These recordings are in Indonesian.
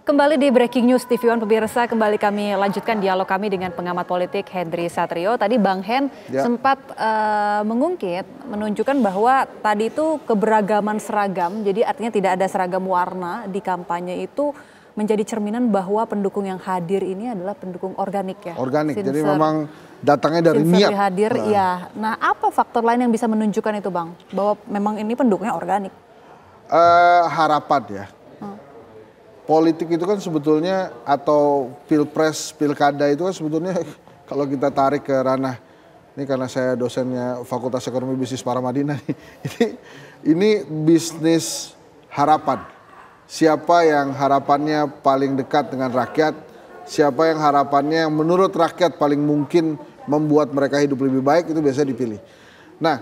Kembali di Breaking News TV One pemirsa, kembali kami lanjutkan dialog kami dengan pengamat politik Hendri Satrio. Tadi Bang Hen sempat mengungkit, menunjukkan bahwa tadi itu keberagaman seragam, jadi artinya tidak ada seragam warna di kampanye itu menjadi cerminan bahwa pendukung yang hadir ini adalah pendukung organik ya. Organik, jadi memang datangnya dari niat. Hadir, ya. Nah, apa faktor lain yang bisa menunjukkan itu Bang? Bahwa memang ini pendukungnya organik? Harapan ya. Politik itu kan sebetulnya atau pilpres, pilkada itu kan sebetulnya kalau kita tarik ke ranah, ini karena saya dosennya Fakultas Ekonomi Bisnis Paramadina nih, ini bisnis harapan. Siapa yang harapannya paling dekat dengan rakyat, siapa yang harapannya yang menurut rakyat paling mungkin membuat mereka hidup lebih baik, itu biasanya dipilih. Nah,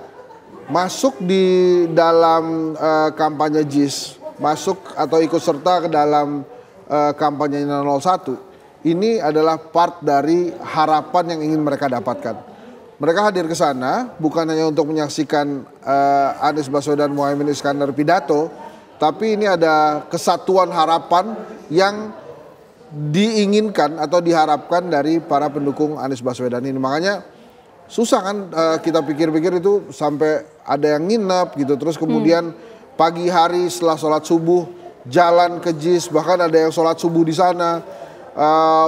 masuk di dalam kampanye JIS, masuk atau ikut serta ke dalam kampanye 01, ini adalah part dari harapan yang ingin mereka dapatkan. Mereka hadir ke sana bukan hanya untuk menyaksikan Anies Baswedan Muhaimin Iskandar pidato, tapi ini ada kesatuan harapan yang diinginkan atau diharapkan dari para pendukung Anies Baswedan ini. Makanya susah kan kita pikir-pikir itu sampai ada yang nginep gitu, terus kemudian pagi hari setelah sholat subuh jalan ke JIS, bahkan ada yang sholat subuh di sana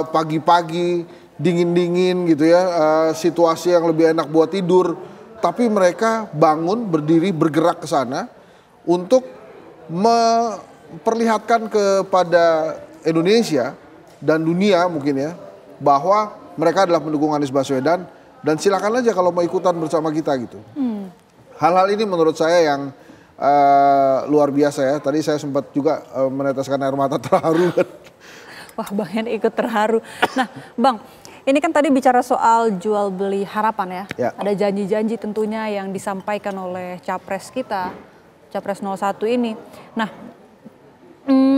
pagi-pagi dingin-dingin gitu ya, situasi yang lebih enak buat tidur, tapi mereka bangun, berdiri, bergerak ke sana untuk memperlihatkan kepada Indonesia dan dunia mungkin ya bahwa mereka adalah pendukung Anies Baswedan dan silakan aja kalau mau ikutan bersama kita gitu. Hal-hal ini menurut saya yang luar biasa ya. Tadi saya sempat juga meneteskan air mata terharu. Wah, Bang Hen ikut terharu. Nah, Bang, ini kan tadi bicara soal jual beli harapan ya. Ada janji-janji tentunya yang disampaikan oleh capres kita, capres 01 ini. Nah,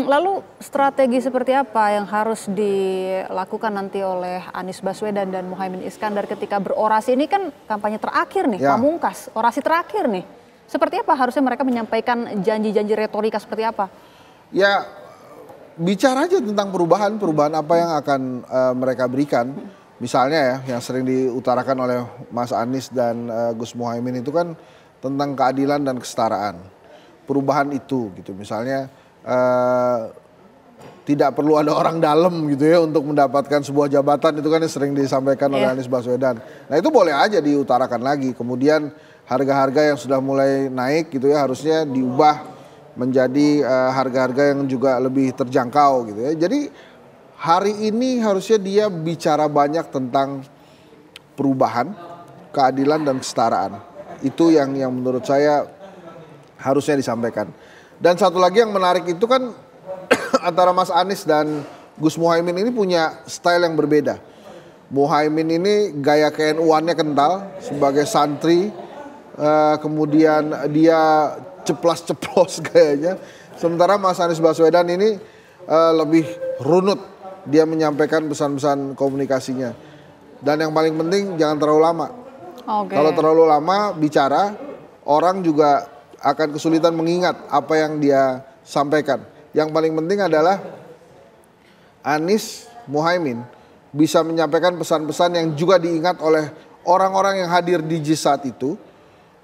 lalu strategi seperti apa yang harus dilakukan nanti oleh Anies Baswedan dan Muhaimin Iskandar ketika berorasi? Ini kan kampanye terakhir nih, pamungkas, orasi terakhir nih. Seperti apa harusnya mereka menyampaikan janji-janji retorika seperti apa? Ya, bicara aja tentang perubahan apa yang akan mereka berikan. Misalnya ya, yang sering diutarakan oleh Mas Anies dan Gus Muhaimin itu kan tentang keadilan dan kesetaraan. Perubahan itu gitu, misalnya tidak perlu ada orang dalam gitu ya untuk mendapatkan sebuah jabatan, itu kan yang sering disampaikan oleh Anies Baswedan. Nah itu boleh aja diutarakan lagi. Kemudian harga-harga yang sudah mulai naik gitu ya harusnya diubah menjadi harga-harga yang juga lebih terjangkau gitu ya. Jadi hari ini harusnya dia bicara banyak tentang perubahan, keadilan dan kesetaraan. Itu yang menurut saya harusnya disampaikan. Dan satu lagi yang menarik itu kan antara Mas Anies dan Gus Muhaimin ini punya style yang berbeda. Muhaimin ini gaya KNU-annya kental sebagai santri, kemudian dia ceplas-ceplos gayanya. Sementara Mas Anies Baswedan ini lebih runut, dia menyampaikan pesan-pesan komunikasinya. Dan yang paling penting jangan terlalu lama. Kalau terlalu lama bicara, orang juga akan kesulitan mengingat apa yang dia sampaikan. Yang paling penting adalah Anies Muhaimin bisa menyampaikan pesan-pesan yang juga diingat oleh orang-orang yang hadir di JIS saat itu.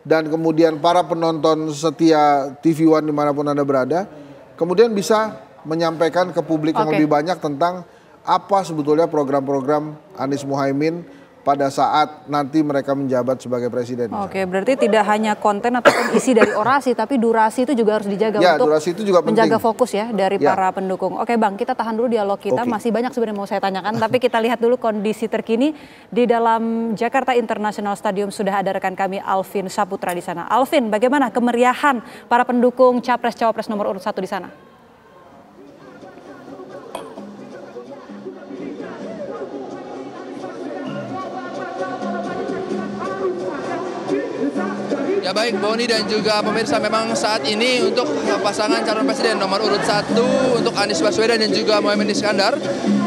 Dan kemudian para penonton setia TV One dimanapun Anda berada, kemudian bisa menyampaikan ke publik yang lebih banyak tentang apa sebetulnya program-program Anies Muhaimin pada saat nanti mereka menjabat sebagai presiden. Berarti tidak hanya konten ataupun isi dari orasi, tapi durasi itu juga harus dijaga untuk durasi itu juga menjaga penting. fokus ya dari para pendukung. Oke Bang, kita tahan dulu dialog kita, masih banyak sebenarnya mau saya tanyakan, tapi kita lihat dulu kondisi terkini di dalam Jakarta International Stadium. Sudah ada rekan kami Alvin Saputra di sana. Alvin, bagaimana kemeriahan para pendukung Capres-Cawapres nomor urut 1 di sana? Ya baik Boni dan juga pemirsa, memang saat ini untuk pasangan calon presiden nomor urut 1 untuk Anies Baswedan dan juga Muhaimin Iskandar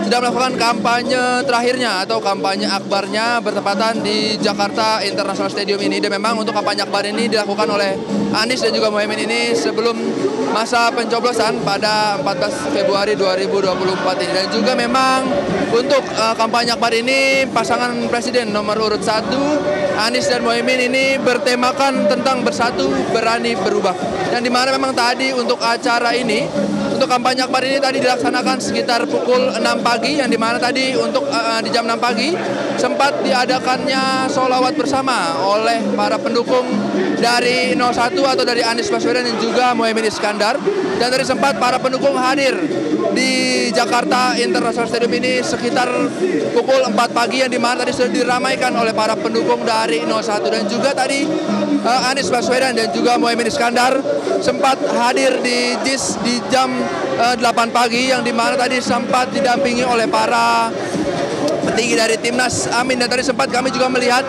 sudah melakukan kampanye terakhirnya atau kampanye akbarnya bertepatan di Jakarta International Stadium ini. Dan memang untuk kampanye akbar ini dilakukan oleh Anies dan juga Muhaimin ini sebelum masa pencoblosan pada 14 Februari 2024 ini. Dan juga memang untuk kampanye akbar ini pasangan presiden nomor urut 1 Anies dan Muhaimin ini bertemakan tentang bersatu berani berubah. Dan dimana memang tadi untuk acara ini, untuk kampanye akbar ini tadi dilaksanakan sekitar pukul 6 pagi, yang dimana tadi untuk di jam 6 pagi sempat diadakannya sholawat bersama oleh para pendukung dari 01 atau dari Anies Baswedan dan juga Muhaimin Iskandar. Dan tadi sempat para pendukung hadir di Jakarta International Stadium ini sekitar pukul 4 pagi, yang dimana tadi sudah diramaikan oleh para pendukung dari 01. Dan juga tadi Anies Baswedan dan juga Muhaimin Iskandar sempat hadir di JIS di jam 8 pagi, yang dimana tadi sempat didampingi oleh para petinggi dari Timnas Amin. Dan tadi sempat kami juga melihat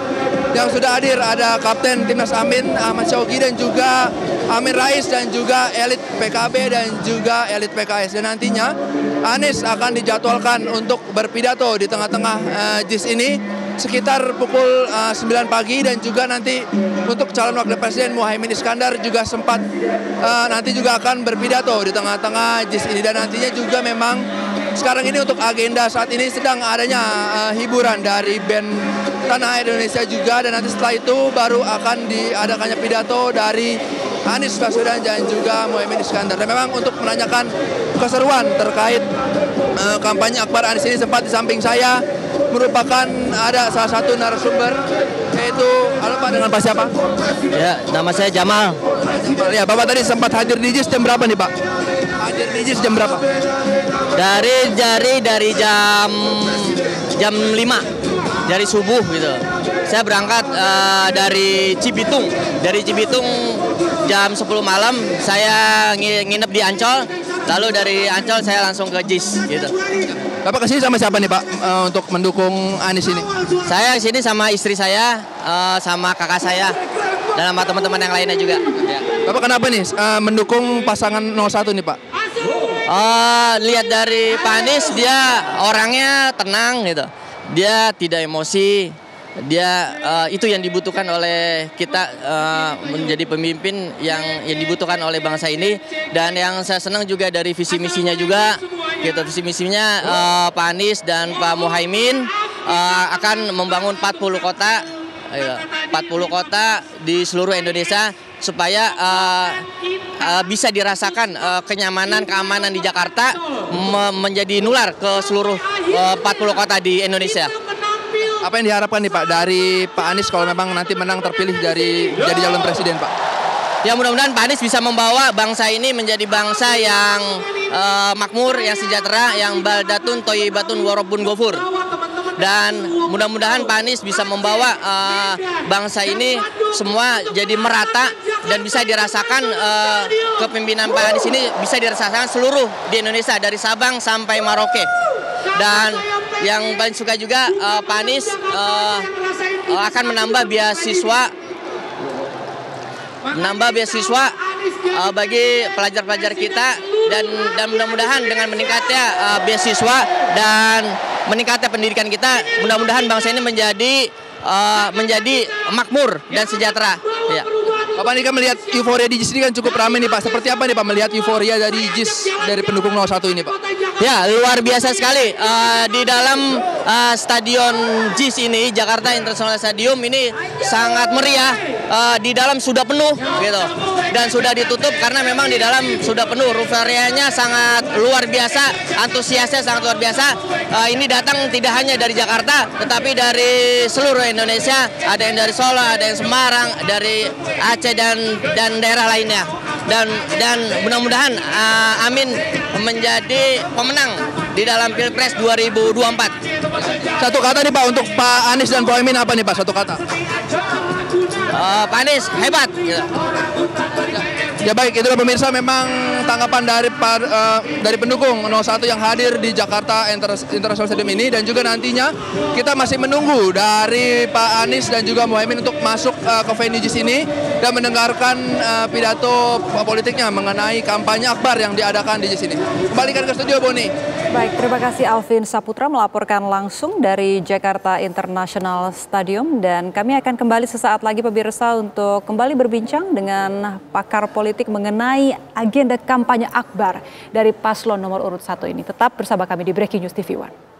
yang sudah hadir ada Kapten Timnas Amin Ahmad Syauqi dan juga Amin Rais dan juga elit PKB dan juga elit PKS. Dan nantinya Anies akan dijadwalkan untuk berpidato di tengah-tengah JIS ini sekitar pukul 9 pagi. Dan juga nanti untuk calon wakil presiden Muhaimin Iskandar juga sempat nanti juga akan berpidato di tengah-tengah JIS ini. Dan nantinya juga memang sekarang ini untuk agenda saat ini sedang adanya hiburan dari band Tanah Air Indonesia juga. Dan nanti setelah itu baru akan diadakannya pidato dari Anies Baswedan dan juga Muhaimin Iskandar. Dan memang untuk menanyakan keseruan terkait kampanye akbar Anies ini, sempat di samping saya merupakan ada salah satu narasumber, yaitu halo Pak, dengan Pak siapa? Ya, nama saya Jamal. Ya, Bapak tadi sempat hadir di JIS jam berapa nih Pak? Hadir di JIS jam berapa? Dari jam 5, dari subuh gitu. Saya berangkat dari Cibitung. Dari Cibitung jam 10 malam saya nginep di Ancol. Lalu dari Ancol saya langsung ke JIS gitu. Bapak kesini sama siapa nih Pak untuk mendukung Anies ini? Saya kesini sama istri saya, sama kakak saya, dan sama teman-teman yang lainnya juga. Ya. Bapak kenapa nih mendukung pasangan 01 nih Pak? Lihat dari Pak Anies, dia orangnya tenang gitu. Dia tidak emosi. Dia itu yang dibutuhkan oleh kita, menjadi pemimpin yang dibutuhkan oleh bangsa ini. Dan yang saya senang juga dari visi misinya juga gitu. Visi misinya Pak Anies dan Pak Muhaimin akan membangun 40 kota 40 kota di seluruh Indonesia supaya bisa dirasakan kenyamanan, keamanan di Jakarta menjadi nular ke seluruh 40 kota di Indonesia. Apa yang diharapkan nih Pak dari Pak Anies kalau memang nanti menang terpilih jadi calon presiden Pak? Ya, mudah-mudahan Pak Anies bisa membawa bangsa ini menjadi bangsa yang makmur, yang sejahtera, yang baldatun toyibatun warobun gofur. Dan mudah-mudahan Pak Anies bisa membawa bangsa ini semua jadi merata dan bisa dirasakan, kepemimpinan Pak Anies ini bisa dirasakan seluruh di Indonesia dari Sabang sampai Merauke. Dan yang paling suka juga Pak Anies akan menambah beasiswa bagi pelajar-pelajar kita, dan mudah-mudahan dengan meningkatnya beasiswa dan meningkatnya pendidikan kita, mudah-mudahan bangsa ini menjadi makmur dan sejahtera. Ya. Bapak ini kan melihat euforia di JIS ini kan cukup ramai nih Pak. Seperti apa nih Pak melihat euforia dari JIS dari pendukung 01 ini Pak? Ya, luar biasa sekali. Di dalam stadion JIS ini, Jakarta International Stadium ini sangat meriah. Di dalam sudah penuh gitu. Dan sudah ditutup karena memang di dalam sudah penuh. Euforianya sangat luar biasa, antusiasnya sangat luar biasa. Ini datang tidak hanya dari Jakarta, tetapi dari seluruh Indonesia. Ada yang dari Solo, ada yang Semarang, dari Aceh dan daerah lainnya. Dan mudah-mudahan Amin menjadi pemenang di dalam Pilpres 2024. Satu kata nih Pak untuk Pak Anies dan Pak Muhaimin, apa nih Pak satu kata? Pak Anies hebat. Ya baik, itulah pemirsa, memang tanggapan dari pendukung 01 yang hadir di Jakarta International Stadium ini, dan juga nantinya kita masih menunggu dari Pak Anies dan juga Muhaimin untuk masuk ke venue di sini dan mendengarkan pidato politiknya mengenai kampanye akbar yang diadakan di sini. Kembalikan ke studio, Boni. Baik, terima kasih Alvin Saputra melaporkan langsung dari Jakarta International Stadium, dan kami akan kembali sesaat lagi pemirsa untuk kembali berbincang dengan pakar politik mengenai agenda kampanye akbar dari paslon nomor urut 1 ini. Tetap bersama kami di Breaking News TV One.